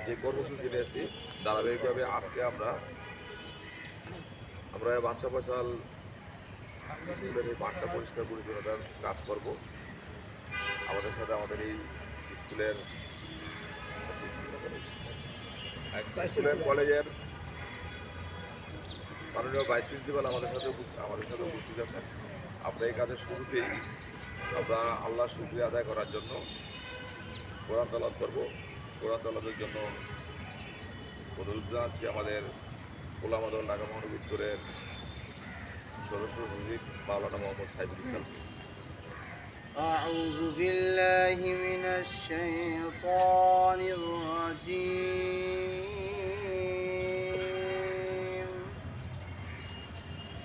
যে কর্মসূচি নিয়েছি ধারাবাহিকভাবে আজকে আমরা বাদশা ফয়সাল স্কুলের এই মাঠটা পরিষ্কার পরিচ্ছন্নতার কাজ করব। আমাদের সাথে আমাদের এই স্কুলের কলেজের মাননীয় ভাইস প্রিন্সিপাল আমাদের সাথে উপস্থিত আছেন। আমরা এই কাজের শুরুতেই আমরা আল্লাহর শুকরিয়া আদায় করার জন্য কোরআন তেলাওয়াত করব। কোরআন তেলাওয়াতের জন্য অনুরোধ জানাচ্ছি আমাদের উলামাদল ঢাকা মহানগর উত্তরের সদস্য সচিব মাওলানা মোহাম্মদ সাইফুল ইসলাম। أعوذ بالله من الشيطان الرجيم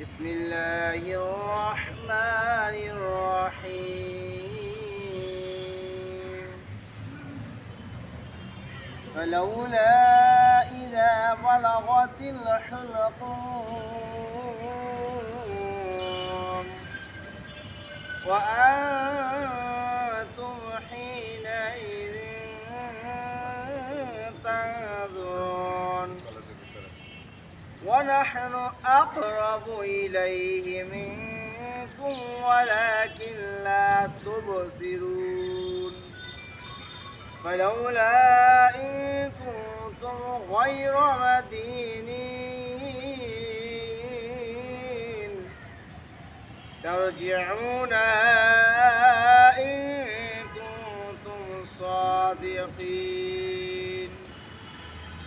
بسم الله الرحمن الرحيم فلولا إذا بلغت الحلقوم وأنتم حينئذ تنظرون ونحن أقرب إليه منكم ولكن لا تبصرون فلولا إن كنتم غير مدينين ترجعونها إن كنتم صادقين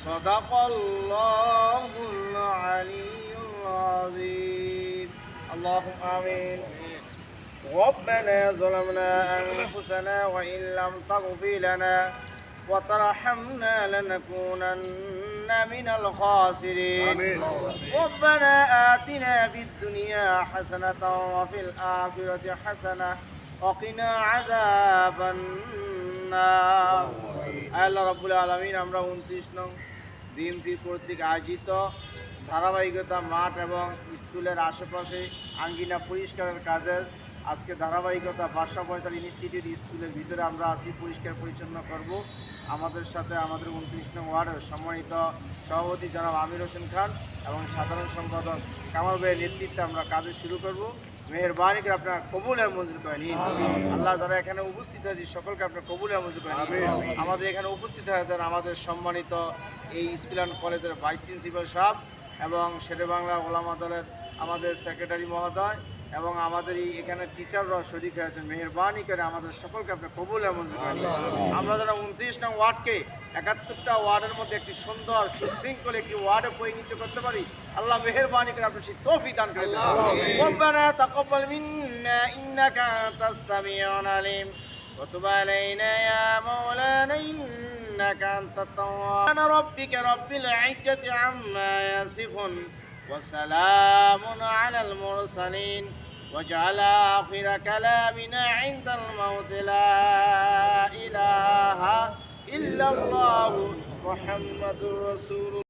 صدق الله العلي العظيم اللهم آمين ربنا ظلمنا أنفسنا وإن لم تغفر لنا وترحمنا لنكونن من الخاسرين آمين. ربنا آتنا في الدنيا حسنة وفي الآخرة حسنة وقنا عذاب النار আল্লাহ রাব্বুল আলামিন আমরা 29 নং বিএমপি কর্তৃক আয়োজিত ধারাবাহিকতা মাঠ এবং স্কুলের আশেপাশে আঙ্গিনা পরিষ্কারের কাজের আজকে ধারাবাহিকতা বাদশা ফয়সাল ইনস্টিটিউট স্কুলের ভিতরে আমরা আসি পরিষ্কার পরিচ্ছন্ন করব। আমাদের সাথে আমাদের 29 নং ওয়ার্ডের সম্মানিত সভাপতি জনাব আমির হোসেন খান এবং সাধারণ সম্পাদক কামাল ভাইয়ের নেতৃত্বে আমরা কাজে শুরু করব। মেহরবানি করে আপনার কবুল আর মঞ্জুর করে নিন। আল্লাহ যারা এখানে উপস্থিত হয়েছে সকলকে আপনার কবুল আর মঞ্জুর করে নিন। আমাদের এখানে উপস্থিত হয়েছেন আমাদের সম্মানিত এই স্কুল অ্যান্ড কলেজের ভাইস প্রিন্সিপাল সাহেব এবং শেরেবাংলা ওলামা দলের আমাদের সেক্রেটারি মহোদয় এবং আমাদের এই এখানে টিচাররাও শরীক হয়েছেন। মেহরবানি করে আমাদের সকলকে আপনি কবুল আর মঞ্জুর করে নিন। আমরা যারা 29 নং ওয়ার্ডকে 71টা ওয়ার্ডের মধ্যে একটি সুন্দর সুশৃঙ্খল একটি ওয়ার্ডে পরিণত করতে পারি, আল্লাহ মেহরবানি করে আপনি সেই তৌফিক দান করে দিন। রব্বানা তাকাব্বাল মিন্না ইন্নাকা আনতাস সামিউল আলিম ওয়া তুব আলাইনা ইয়া মাওলানা ইন্নাকা আনতাত তাওয়াব রাব্বিকা রাব্বিল ইজ্জাতি আম্মা ইয়াসিফুন ওয়া সালামুন আলাল মুরসালিন واجعل آخر كلامنا عند الموت لا إله إلا الله محمد رسول